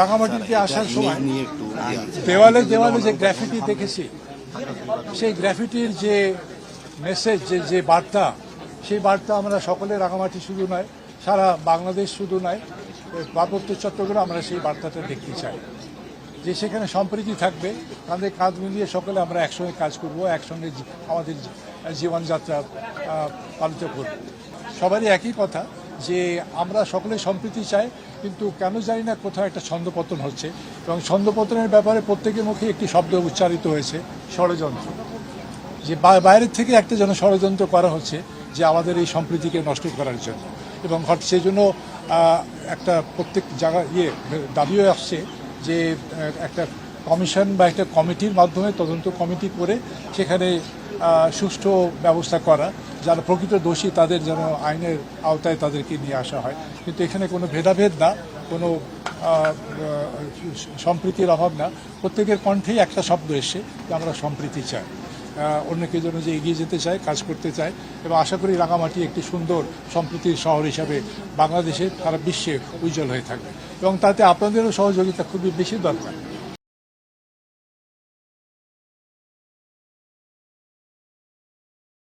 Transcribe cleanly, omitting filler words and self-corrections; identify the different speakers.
Speaker 1: রাঙামাটিতে আসার সময় দেওয়ালে দেওয়ালে যে গ্রাফিটি দেখেছি, সেই গ্রাফিটির যে মেসেজ, যে বার্তা, সেই বার্তা আমরা সকলে রাঙামাটি শুধু নয়, সারা বাংলাদেশ শুধু নয়, পার্বত্য চট্টগ্রাম আমরা সেই বার্তাটা দেখতে চাই, যে সেখানে সম্প্রীতি থাকবে, কাঁধে কাঁধ মিলিয়ে সকলে আমরা একসঙ্গে কাজ করব, একসঙ্গে আমাদের জীবনযাত্রা পালিত করব। সবারই একই কথা যে আমরা সকলে সম্প্রীতি চাই, কিন্তু কেন জানি না কোথাও একটা ছন্দপতন হচ্ছে, এবং ছন্দপতনের ব্যাপারে প্রত্যেকের মুখে একটি শব্দ উচ্চারিত হয়েছে, ষড়যন্ত্র। যে বাইরের থেকে একটা যেন ষড়যন্ত্র করা হচ্ছে যে আমাদের এই সম্প্রীতিকে নষ্ট করার জন্য, এবং সেই জন্য একটা প্রত্যেক জায়গায় দাবিও আসছে যে একটা কমিশন বা একটা কমিটির মাধ্যমে তদন্ত কমিটি করে সেখানে সুষ্ঠু ব্যবস্থা করা, যারা প্রকৃত দোষী তাদের যেন আইনের আওতায় তাদেরকে নিয়ে আসা হয়। কিন্তু এখানে কোনো ভেদাভেদ না, কোনো সম্প্রীতির অভাব না, প্রত্যেকের কণ্ঠেই একটা শব্দ এসে যে আমরা সম্প্রীতি চাই, অন্যকে জন্য যে এগিয়ে যেতে চায়, কাজ করতে চায়, এবং আশা করি রাঙামাটি একটি সুন্দর সম্প্রীতির শহর হিসাবে বাংলাদেশে সারা বিশ্বে উজ্জ্বল হয়ে থাকবে, এবং তাতে আপনাদেরও সহযোগিতা খুবই বেশি দরকার।